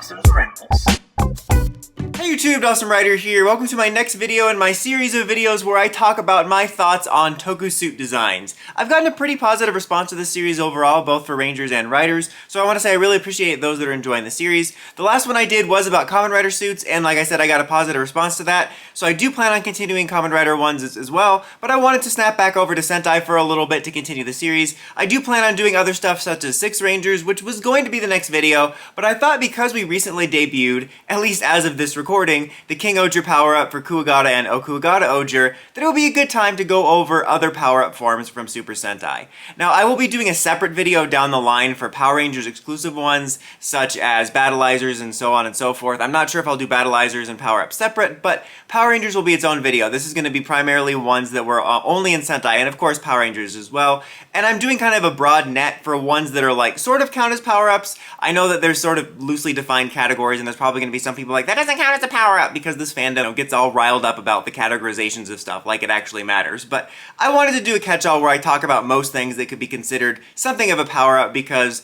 Dawson's Rambles. Hey YouTube, Dawson Rider here. Welcome to my next video in my series of videos where I talk about my thoughts on toku suit designs. I've gotten a pretty positive response to this series overall, both for Rangers and Riders, so I want to say I really appreciate those that are enjoying the series. The last one I did was about Kamen Rider suits, and like I said, I got a positive response to that, so I do plan on continuing Kamen Rider ones as well, but I wanted to snap back over to Sentai for a little bit to continue the series. I do plan on doing other stuff such as 6 Rangers, which was going to be the next video, but I thought because we recently debuted, at least as of this recording, the King-ohger power-up for Kuwagata and Okuwagata-ohger, that it would be a good time to go over other power-up forms from Super Sentai. Now, I will be doing a separate video down the line for Power Rangers exclusive ones, such as Battleizers and so on and so forth. I'm not sure if I'll do Battleizers and power-up separate, but Power Rangers will be its own video. This is going to be primarily ones that were only in Sentai, and of course Power Rangers as well. And I'm doing kind of a broad net for ones that are like, sort of count as power-ups. I know that there's sort of loosely defined categories, and there's probably going to be some people like, that doesn't count as a power-up, because this fandom gets all riled up about the categorizations of stuff like it actually matters. But I wanted to do a catch-all where I talk about most things that could be considered something of a power-up, because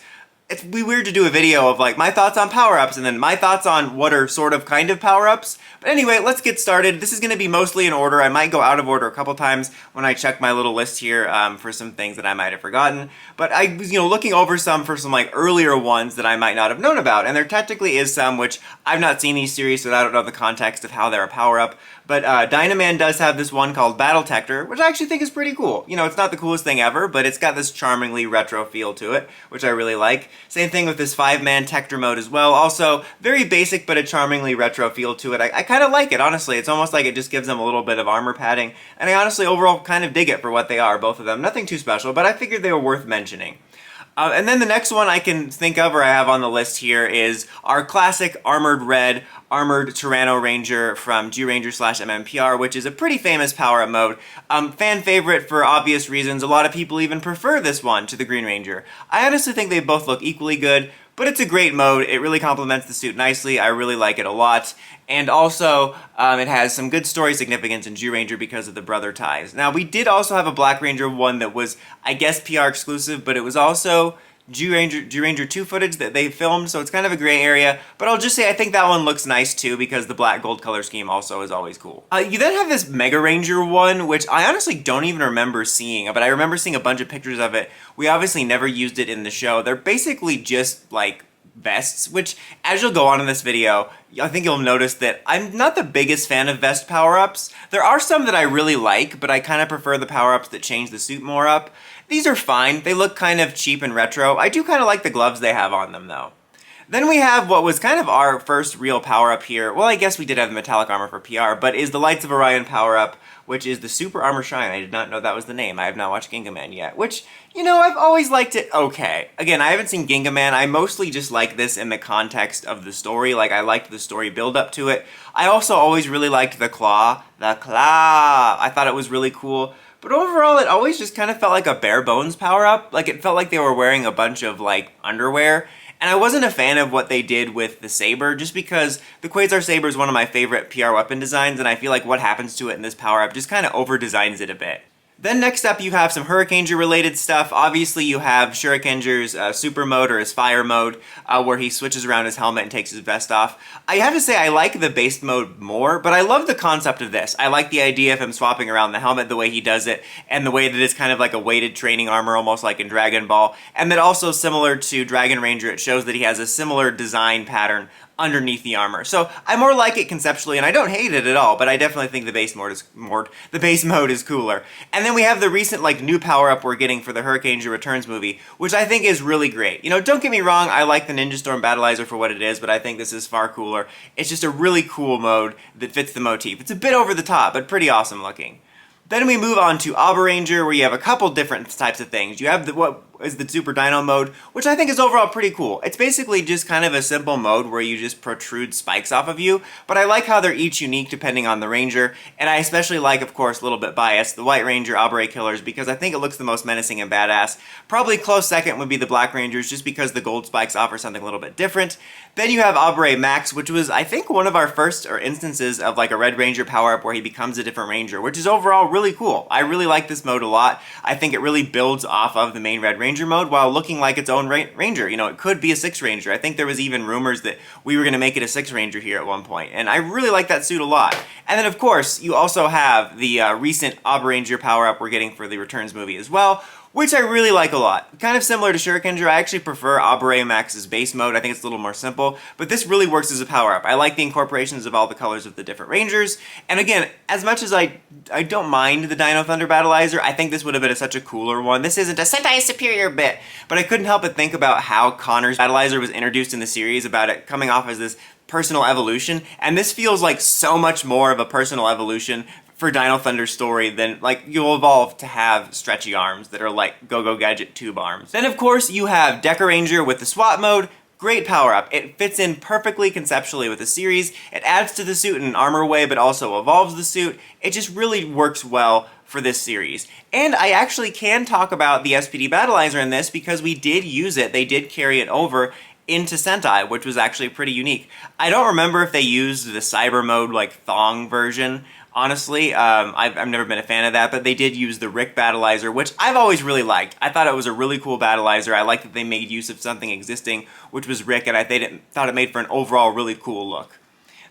it's weird to do a video of like my thoughts on power-ups and then my thoughts on what are sort of kind of power-ups. But anyway, let's get started. This is going to be mostly in order. I might go out of order a couple times when I check my little list here for some things that I might have forgotten. But I was, looking over some for some like earlier ones that I might not have known about. And there technically is some which I've not seen these series, so I don't know the context of how they're a power-up. But Dynaman does have this one called Battle Tector, which I actually think is pretty cool. It's not the coolest thing ever, but it's got this charmingly retro feel to it, which I really like. Same thing with this 5-man Tector mode as well. Also, very basic, but a charmingly retro feel to it. I kind of like it, honestly. It's almost like it just gives them a little bit of armor padding, and I honestly overall kind of dig it for what they are, both of them. Nothing too special, but I figured they were worth mentioning. And then the next one I can think of, or I have on the list here, is our classic Armored Red, Armored Tyranno Ranger from G-Ranger/MMPR, which is a pretty famous power-up mode. Fan favorite for obvious reasons. A lot of people even prefer this one to the Green Ranger. I honestly think they both look equally good, but it's a great mode. It really complements the suit nicely. I really like it a lot. And also, it has some good story significance in G-Ranger because of the brother ties. Now, we did also have a Black Ranger one that was, I guess, PR exclusive, but it was also G-Ranger 2 footage that they filmed, so it's kind of a gray area. But I'll just say I think that one looks nice too, because the black-gold color scheme also is always cool. You then have this Mega Ranger one, which I honestly don't even remember seeing, but I remember seeing a bunch of pictures of it. We obviously never used it in the show. They're basically just, like, vests, which, as you'll go on in this video, I think you'll notice that I'm not the biggest fan of vest power-ups. There are some that I really like, but I kind of prefer the power-ups that change the suit more up. These are fine. They look kind of cheap and retro. I do kind of like the gloves they have on them, though. Then we have what was kind of our first real power-up here. Well, I guess we did have the metallic armor for PR, but is the Lights of Orion power-up, which is the Super Armor Shine. I did not know that was the name. I have not watched Ginga Man yet, which, I've always liked it okay. Again, I haven't seen Ginga Man. I mostly just like this in the context of the story. Like, I liked the story build up to it. I also always really liked the claw. The claw! I thought it was really cool. But overall, it always just kind of felt like a bare bones power-up. Like, it felt like they were wearing a bunch of, like, underwear. And I wasn't a fan of what they did with the saber, just because the Quasar Saber is one of my favorite PR weapon designs, and I feel like what happens to it in this power-up just kind of over-designs it a bit. Then next up you have some Hurricaneger related stuff. Obviously you have Shurikenger's super mode, or his fire mode, where he switches around his helmet and takes his vest off. I have to say I like the base mode more, but I love the concept of this. I like the idea of him swapping around the helmet the way he does it, and the way that it's kind of like a weighted training armor, almost like in Dragon Ball. And that also, similar to Dragon Ranger, it shows that he has a similar design pattern underneath the armor. So I more like it conceptually, and I don't hate it at all, but I definitely think the base mode is cooler. And then we have the recent new power-up we're getting for the Hurricaneger Returns movie, which I think is really great. Don't get me wrong, I like the Ninja Storm Battleizer for what it is, but I think this is far cooler. It's just a really cool mode that fits the motif. It's a bit over the top, but pretty awesome looking. Then we move on to Odre Ranger, where you have a couple different types of things. You have what is the Super Dino mode, which I think is overall pretty cool. It's basically just kind of a simple mode where you just protrude spikes off of you, but I like how they're each unique depending on the Ranger, and I especially like, of course, a little bit biased, the White Ranger Odre Killers, because I think it looks the most menacing and badass. Probably close second would be the Black Rangers, just because the gold spikes offer something a little bit different. Then you have Odre Max, which was, I think, one of our first instances of like a Red Ranger power-up where he becomes a different Ranger, which is overall really cool. I really like this mode a lot. I think it really builds off of the main Red Ranger Ranger mode while looking like its own Ranger. You know, it could be a 6 Ranger. I think there was even rumors that we were going to make it a 6 Ranger here at one point, and I really like that suit a lot. And then, of course, you also have the recent Odre Ranger power-up we're getting for the Returns movie as well, which I really like a lot. Kind of similar to Shurikenger, I actually prefer Odre Max's base mode. I think it's a little more simple, but this really works as a power-up. I like the incorporations of all the colors of the different Rangers, and again, as much as I don't mind the Dino Thunder Battleizer, I think this would have been such a cooler one. This isn't a Sentai Superior bit, but I couldn't help but think about how Connor's Battleizer was introduced in the series, about it coming off as this personal evolution, and this feels like so much more of a personal evolution for Dino Thunder's story than, like, you'll evolve to have stretchy arms that are like Go-Go Gadget tube arms. Then, of course, you have Deca Ranger with the SWAT mode. Great power-up. It fits in perfectly conceptually with the series. It adds to the suit in an armor way, but also evolves the suit. It just really works well for this series. And I actually can talk about the SPD Battleizer in this because we did use it. They did carry it over into Sentai, which was actually pretty unique. I don't remember if they used the cyber mode, like, thong version. Honestly, I've never been a fan of that, but they did use the Rick Battleizer, which I've always really liked. I thought it was a really cool Battleizer. I like that they made use of something existing, which was Rick, and thought it made for an overall really cool look.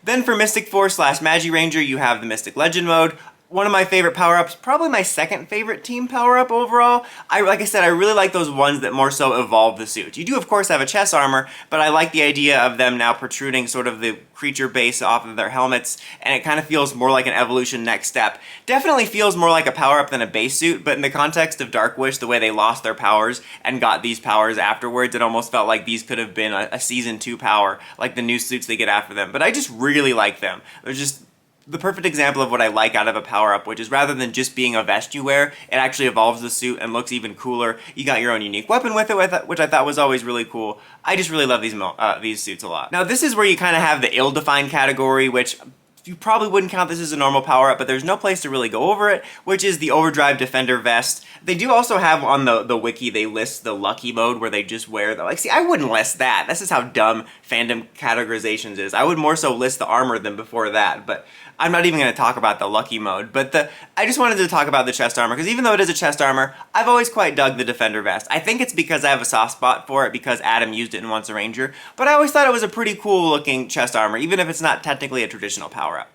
Then for Mystic Force / Magi Ranger, you have the Mystic Legend mode. One of my favorite power-ups, probably my second favorite team power-up overall. Like I said, I really like those ones that more so evolve the suit. You do, of course, have a chest armor, but I like the idea of them now protruding sort of the creature base off of their helmets, and it kind of feels more like an evolution next step. Definitely feels more like a power-up than a base suit, but in the context of Dark Wish, the way they lost their powers and got these powers afterwards, it almost felt like these could have been a Season 2 power, like the new suits they get after them. But I just really like them. They're just the perfect example of what I like out of a power-up, which is rather than just being a vest you wear, it actually evolves the suit and looks even cooler. You got your own unique weapon with it, which I thought was always really cool. I just really love these suits a lot. Now, this is where you kind of have the ill-defined category, which you probably wouldn't count this as a normal power-up, but there's no place to really go over it, which is the Overdrive Defender Vest. They do also have on the wiki, they list the Lucky mode where they just wear the, like, see, I wouldn't list that. This is how dumb fandom categorizations is. I would more so list the armor than before that, but I'm not even going to talk about the Lucky mode. But I just wanted to talk about the chest armor, because even though it is a chest armor, I've always quite dug the Defender Vest. I think it's because I have a soft spot for it, because Adam used it in Once a Ranger, but I always thought it was a pretty cool looking chest armor, even if it's not technically a traditional power-up.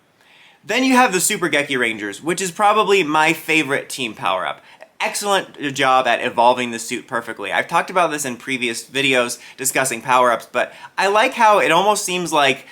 Then you have the Super Geki Rangers, which is probably my favorite team power-up. Excellent job at evolving the suit perfectly. I've talked about this in previous videos discussing power-ups, but I like how it almost seems like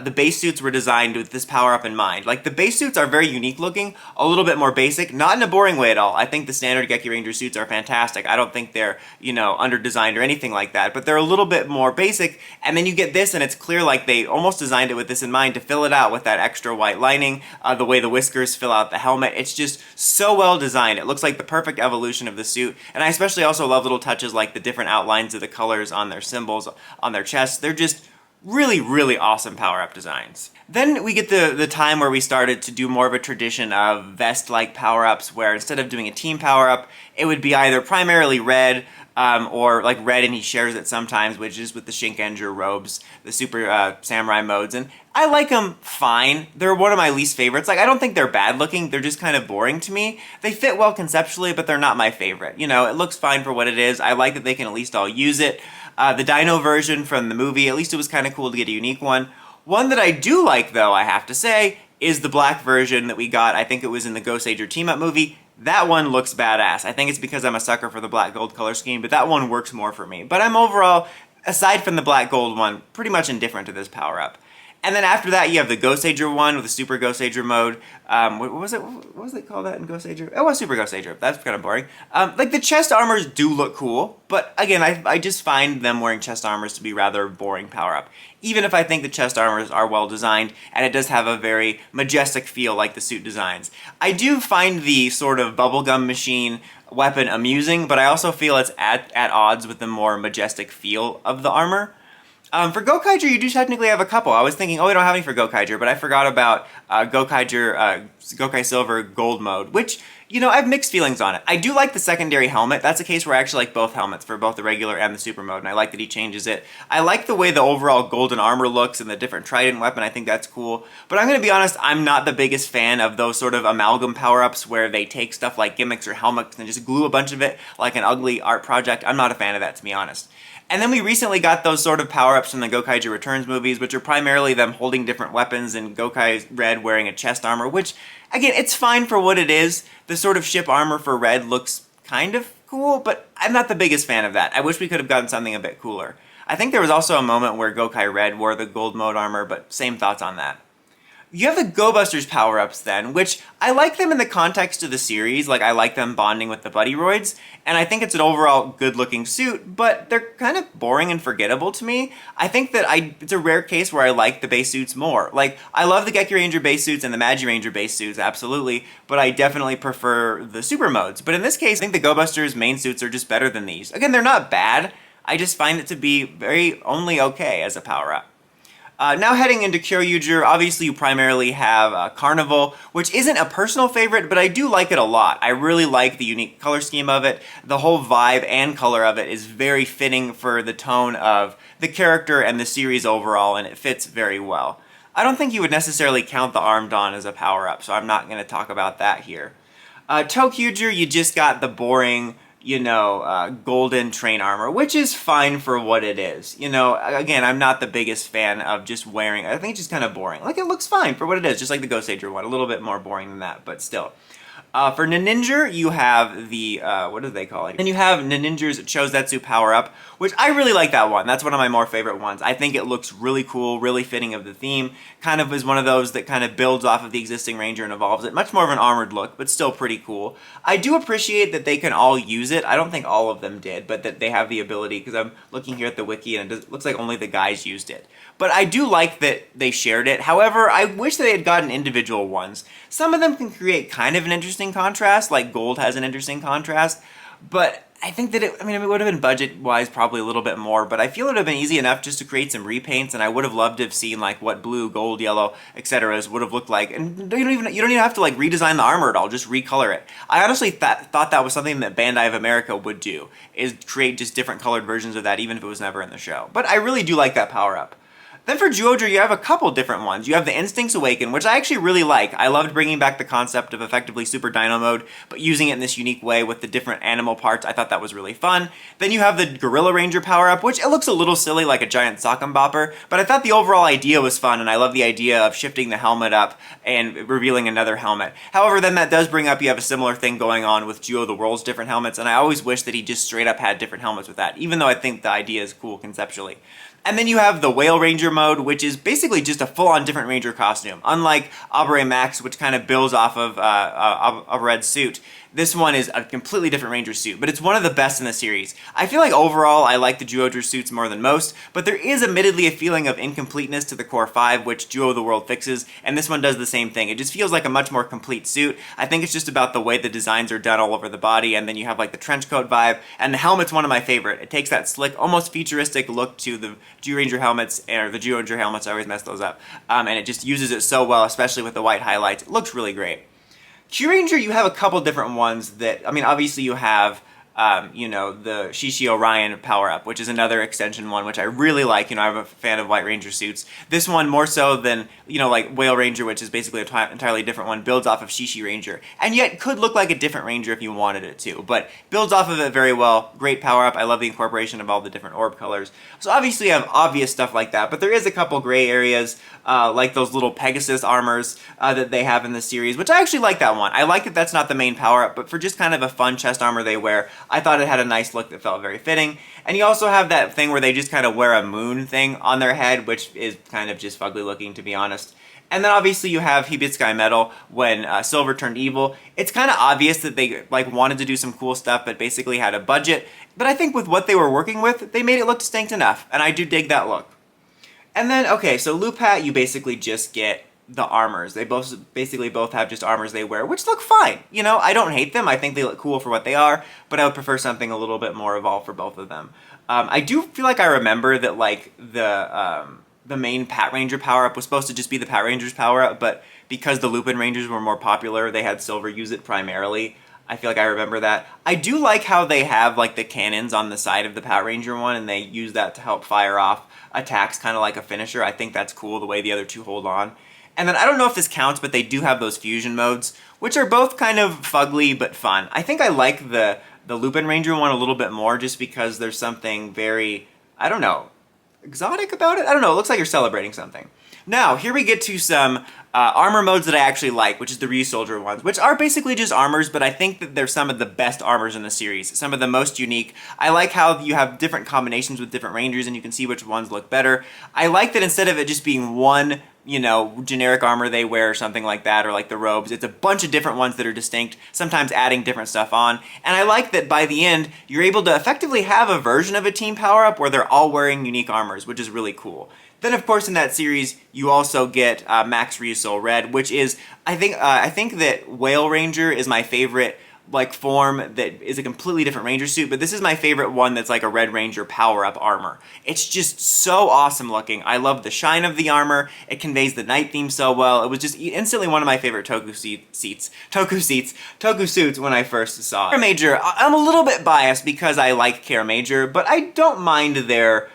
the base suits were designed with this power-up in mind. Like, the base suits are very unique looking, a little bit more basic, not in a boring way at all. I think the standard Geki Ranger suits are fantastic. I don't think they're, you know, under-designed or anything like that, but they're a little bit more basic, and then you get this and it's clear like they almost designed it with this in mind to fill it out with that extra white lining, the way the whiskers fill out the helmet. It's just so well designed. It looks like the perfect evolution of the suit, and I especially also love little touches like the different outlines of the colors on their symbols, on their chests. They're just really, really awesome power-up designs. Then we get the time where we started to do more of a tradition of vest-like power-ups, where instead of doing a team power-up, it would be either primarily red, or like red and he shares it sometimes, which is with the Zenkaisers robes, the super samurai modes, and I like them fine. They're one of my least favorites. Like, I don't think they're bad looking, they're just kind of boring to me. They fit well conceptually, but they're not my favorite. You know, it looks fine for what it is. I like that they can at least all use it. The Dino version from the movie, at least it was kind of cool to get a unique one. One that I do like, though, I have to say, is the black version that we got. I think it was in the Ghost Ranger team-up movie. That one looks badass. I think it's because I'm a sucker for the black gold color scheme, but that one works more for me. But I'm overall, aside from the black gold one, pretty much indifferent to this power-up. And then after that, you have the Ghost Ranger one with the Super Ghost Ranger mode. What was it called that in Ghost Ranger? It was Super Ghost Ranger. That's kind of boring. Like, the chest armors do look cool, but again, I just find them wearing chest armors to be rather boring power-up. Even if I think the chest armors are well designed, and it does have a very majestic feel like the suit designs. I do find the sort of bubblegum machine weapon amusing, but I also feel it's at odds with the more majestic feel of the armor. For Gokaiger, you do technically have a couple. I was thinking, oh, we don't have any for Gokaiger, but I forgot about Gokaiger, Gokai Silver Gold mode, which I have mixed feelings on it. I do like the secondary helmet. That's a case where I actually like both helmets for both the regular and the super mode, and I like that he changes it. I like the way the overall golden armor looks and the different trident weapon. I think that's cool. But I'm going to be honest, I'm not the biggest fan of those sort of amalgam power-ups where they take stuff like gimmicks or helmets and just glue a bunch of it like an ugly art project. I'm not a fan of that, to be honest. And then we recently got those sort of power-ups from the Gokaiger Returns movies, which are primarily them holding different weapons and Gokai Red wearing a chest armor, which, again, it's fine for what it is. The sort of ship armor for Red looks kind of cool, but I'm not the biggest fan of that. I wish we could have gotten something a bit cooler. I think there was also a moment where Gokai Red wore the gold mode armor, but same thoughts on that. You have the Go Busters power-ups then, which I like them in the context of the series, like I like them bonding with the Buddy Roids, and I think it's an overall good-looking suit, but they're kind of boring and forgettable to me. I think that it's a rare case where I like the base suits more. Like, I love the Geki Ranger base suits and the Magi Ranger base suits, absolutely, but I definitely prefer the super modes. But in this case, I think the Go Busters main suits are just better than these. Again, they're not bad, I just find it to be very only okay as a power-up. Now heading into Kyoryuger, obviously you primarily have Carnival, which isn't a personal favorite, but I do like it a lot. I really like the unique color scheme of it. The whole vibe and color of it is very fitting for the tone of the character and the series overall, and it fits very well. I don't think you would necessarily count the Armed On as a power-up, so I'm not going to talk about that here. Tokuger, you just got the boring, golden train armor, which is fine for what it is. Again, I'm not the biggest fan of just wearing, I think it's just kind of boring. Like, it looks fine for what it is, just like the Ghost Ranger one, a little bit more boring than that, but still. For Ninja, you have the, what do they call it? And you have Ninja's Chozetsu power-up, which I really like that one. That's one of my more favorite ones. I think it looks really cool, really fitting of the theme. Kind of is one of those that kind of builds off of the existing Ranger and evolves it. Much more of an armored look, but still pretty cool. I do appreciate that they can all use it. I don't think all of them did, but that they have the ability, because I'm looking here at the wiki and it looks like only the guys used it. But I do like that they shared it. However, I wish they had gotten individual ones. Some of them can create kind of an interesting contrast, like Gold has an interesting contrast, but I think that it would have been budget-wise probably a little bit more, but I feel it would have been easy enough just to create some repaints, and I would have loved to have seen like what blue, gold, yellow, etc. would have looked like. And you don't even have to like redesign the armor at all, just recolor it. I honestly thought that was something that Bandai of America would do, is create just different colored versions of that, even if it was never in the show. But I really do like that power-up. Then for Zyuohger, you have a couple different ones. You have the Instincts Awaken, which I actually really like. I loved bringing back the concept of effectively Super Dino mode, but using it in this unique way with the different animal parts. I thought that was really fun. Then you have the Gorilla Ranger power-up, which it looks a little silly like a giant sock and bopper, but I thought the overall idea was fun, and I love the idea of shifting the helmet up and revealing another helmet. However, then that does bring up, you have a similar thing going on with Geo the World's different helmets, and I always wish that he just straight up had different helmets with that, even though I think the idea is cool conceptually. And then you have the Whale Ranger mode, which is basically just a full-on different Ranger costume. Unlike Odre Max, which kind of builds off of a red suit, this one is a completely different Ranger suit, but it's one of the best in the series. I feel like overall I like the Zyuohger suits more than most, but there is admittedly a feeling of incompleteness to the Core 5, which Zyuoh the World fixes, and this one does the same thing. It just feels like a much more complete suit. I think it's just about the way the designs are done all over the body, and then you have like the trench coat vibe, and the helmet's one of my favorite. It takes that slick, almost futuristic look to the Zyuranger helmets, or the Zyuohger helmets, I always mess those up, and it just uses it so well, especially with the white highlights. It looks really great. Q-Ranger, you have a couple different ones that, obviously you have, the Shishi Orion power-up, which is another extension one, which I really like. I'm a fan of White Ranger suits. This one, more so than, like Whale Ranger, which is basically an entirely different one, builds off of Shishi Ranger, and yet could look like a different Ranger if you wanted it to, but builds off of it very well. Great power-up. I love the incorporation of all the different orb colors. So obviously you have obvious stuff like that, but there is a couple gray areas, like those little Pegasus armors that they have in the series, which I actually like that one. I like that that's not the main power-up, but for just kind of a fun chest armor they wear, I thought it had a nice look that felt very fitting. And you also have that thing where they just kind of wear a moon thing on their head, which is kind of just fugly looking, to be honest. And then obviously you have Hibitskai Metal when Silver turned evil. It's kind of obvious that they wanted to do some cool stuff, but basically had a budget. But I think with what they were working with, they made it look distinct enough, and I do dig that look. And then, okay, so Lupat, you basically just get the armors. They basically both have just armors they wear, which look fine. I don't hate them. I think they look cool for what they are, but I would prefer something a little bit more evolved for both of them. I do feel like I remember that the main Pat Ranger power-up was supposed to just be the Pat Ranger's power-up, but because the Lupin Rangers were more popular, they had Silver use it primarily. I feel like I remember that. I do like how they have like the cannons on the side of the Power Ranger one, and they use that to help fire off attacks kind of like a finisher. I think that's cool the way the other two hold on. And then I don't know if this counts, but they do have those fusion modes, which are both kind of fugly but fun. I think I like the Lupin Ranger one a little bit more just because there's something very, I don't know, exotic about it? I don't know, it looks like you're celebrating something. Now, here we get to some armor modes that I actually like, which is the Resoldier ones, which are basically just armors, but I think that they're some of the best armors in the series, some of the most unique. I like how you have different combinations with different Rangers, and you can see which ones look better. I like that instead of it just being one, you know, generic armor they wear or something like that, or like the robes, it's a bunch of different ones that are distinct, sometimes adding different stuff on. And I like that by the end, you're able to effectively have a version of a team power-up where they're all wearing unique armors, which is really cool. Then, of course, in that series, you also get Max Resole Red, which is, I think that Whale Ranger is my favorite, like, form that is a completely different Ranger suit, but this is my favorite one that's like a Red Ranger power-up armor. It's just so awesome looking. I love the shine of the armor. It conveys the night theme so well. It was just instantly one of my favorite toku suits when I first saw it. Kara Major, I'm a little bit biased because I like Kara Major, but I don't mind their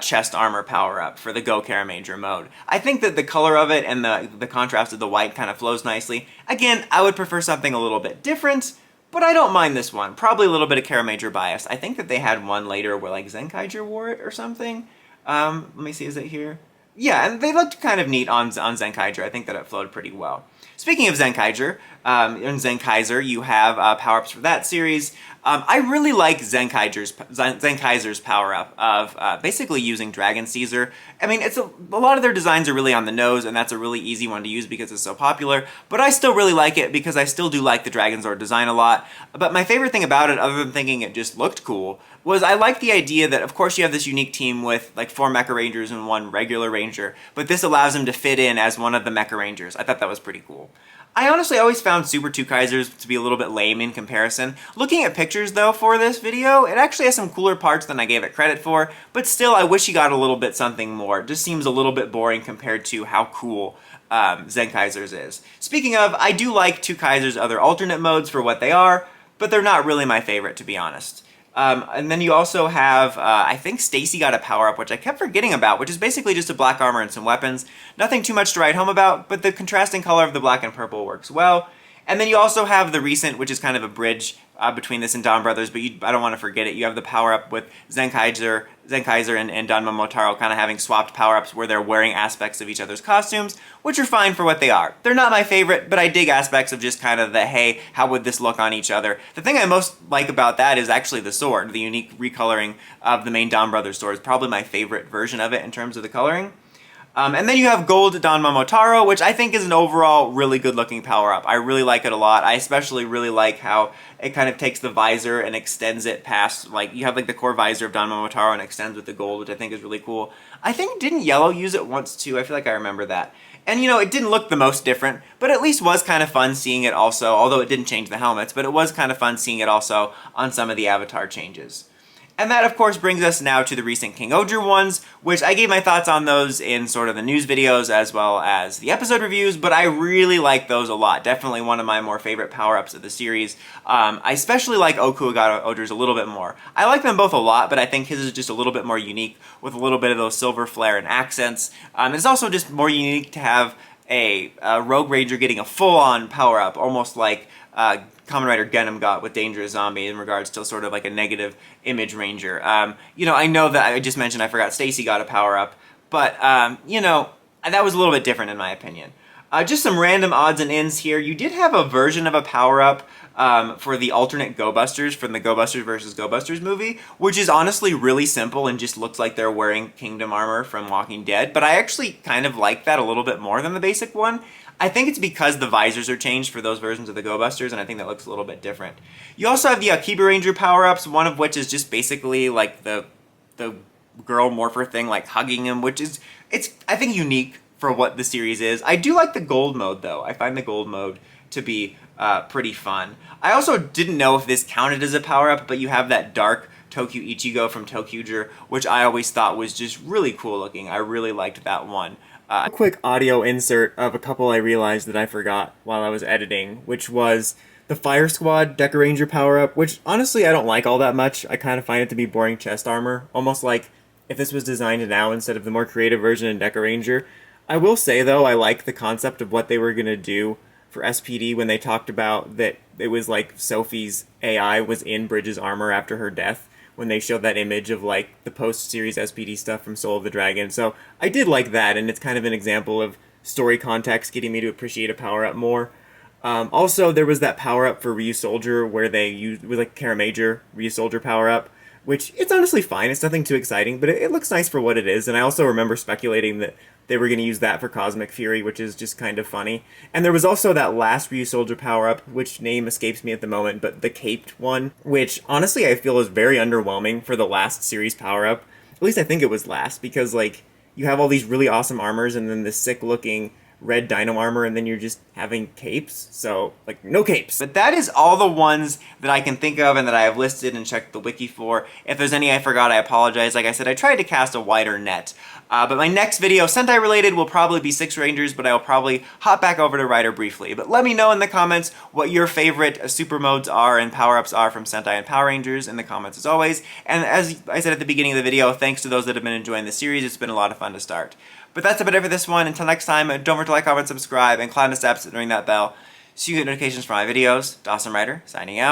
chest armor power-up for the Go Kara Major mode. I think that the color of it and the contrast of the white kind of flows nicely. Again, I would prefer something a little bit different, but I don't mind this one. Probably a little bit of Kara Major bias. I think that they had one later where like Zenkaiser wore it or something. Let me see, is it here? Yeah, and they looked kind of neat on Zenkaiser. I think that it flowed pretty well. Speaking of Zenkaiser, in Zenkaiser, you have power-ups for that series. I really like Zenkaiser's power-up of basically using Dragon Caesar. I mean, it's a lot of their designs are really on the nose, and that's a really easy one to use because it's so popular, but I still really like it because I still do like the Dragon Zord design a lot. But my favorite thing about it, other than thinking it just looked cool, was I like the idea that, of course, you have this unique team with like 4 Mecha Rangers and 1 regular Ranger, but this allows them to fit in as one of the Mecha Rangers. I thought that was pretty cool. I honestly always found Super Zenkaisers to be a little bit lame in comparison. Looking at pictures, though, for this video, it actually has some cooler parts than I gave it credit for, but still, I wish you got a little bit something more. It just seems a little bit boring compared to how cool Zenkaisers is. Speaking of, I do like Zenkaisers' other alternate modes for what they are, but they're not really my favorite, to be honest. And then you also have, I think Stacy got a power-up, which I kept forgetting about, which is basically just a black armor and some weapons. Nothing too much to write home about, but the contrasting color of the black and purple works well. And then you also have the recent, which is kind of a bridge between this and Don Brothers, but I don't want to forget it. You have the power-up with Zenkaiser and Don Momotaro kind of having swapped power-ups where they're wearing aspects of each other's costumes, which are fine for what they are. They're not my favorite, but I dig aspects of just kind of the, hey, how would this look on each other? The thing I most like about that is actually the sword. The unique recoloring of the main Don Brothers sword is probably my favorite version of it in terms of the coloring. And then you have Gold Don Momotaro, which I think is an overall really good looking power-up. I really like it a lot. I especially really like how it kind of takes the visor and extends it past, like, you have like the core visor of Don Momotaro and extends with the gold, which I think is really cool. I think, didn't Yellow use it once too? I feel like I remember that. And, you know, it didn't look the most different, but at least was kind of fun seeing it also, although it didn't change the helmets, but it was kind of fun seeing it also on some of the avatar changes. And that, of course, brings us now to the recent King-ohger ones, which I gave my thoughts on those in sort of the news videos as well as the episode reviews, but I really like those a lot. Definitely one of my more favorite power-ups of the series. I especially like Odre's a little bit more. I like them both a lot, but I think his is just a little bit more unique with a little bit of those silver flare and accents. It's also just more unique to have a Rogue Ranger getting a full-on power-up, almost like Kamen Rider Genom got with Dangerous Zombie in regards to sort of like a negative image ranger. You know, I know that I just mentioned I forgot Stacy got a power-up, but, you know, that was a little bit different in my opinion. Just some random odds and ends here. You did have a version of a power-up for the alternate Go Busters from the Go Busters vs. Go Busters movie, which is honestly really simple and just looks like they're wearing Kingdom armor from Walking Dead, but I actually kind of like that a little bit more than the basic one. I think it's because the visors are changed for those versions of the Go Busters, and I think that looks a little bit different. You also have the Akiba Ranger power-ups, one of which is just basically like the girl morpher thing, like hugging him, which is, it's I think unique for what the series is. I do like the gold mode though. I find the gold mode to be pretty fun. I also didn't know if this counted as a power-up, but you have that dark Tokyo Ichigo from Toku-ohger, which I always thought was just really cool looking. I really liked that one. A quick audio insert of a couple I realized that I forgot while I was editing, which was The Fire Squad Deca Ranger power-up, which honestly I don't like all that much. I kind of find it to be boring chest armor, almost like if this was designed now instead of the more creative version in Deca Ranger. I will say, though, I like the concept of what they were going to do for SPD when they talked about that it was like Sophie's AI was in Bridges' armor after her death, when they showed that image of like the post-series SPD stuff from Soul of the Dragon. So I did like that, and it's kind of an example of story context getting me to appreciate a power-up more. Also, there was that power-up for Ryu Soldier where they used, with like Kara Major Ryu Soldier power-up, which it's honestly fine. It's nothing too exciting, but it looks nice for what it is. And I also remember speculating that they were going to use that for Cosmic Fury, which is just kind of funny. And there was also that last Ryu Soldier power-up, which name escapes me at the moment, but the Caped one, which honestly I feel is very underwhelming for the last series power-up. At least I think it was last, because like you have all these really awesome armors and then this sick-looking red dino armor, and then you're just having capes, so like no capes. But that is all the ones that I can think of and that I have listed and checked the wiki for. If there's any I forgot, I apologize. Like I said, I tried to cast a wider net. But my next video, Sentai related, will probably be 6 Rangers, but I will probably hop back over to Rider briefly. But let me know in the comments what your favorite super modes are and power-ups are from Sentai and Power Rangers in the comments as always. And as I said at the beginning of the video, thanks to those that have been enjoying the series. It's been a lot of fun to start. But that's about it for this one. Until next time, don't forget to like, comment, subscribe, and climb the steps and ring that bell so you get notifications for my videos. Dawson Rider, signing out.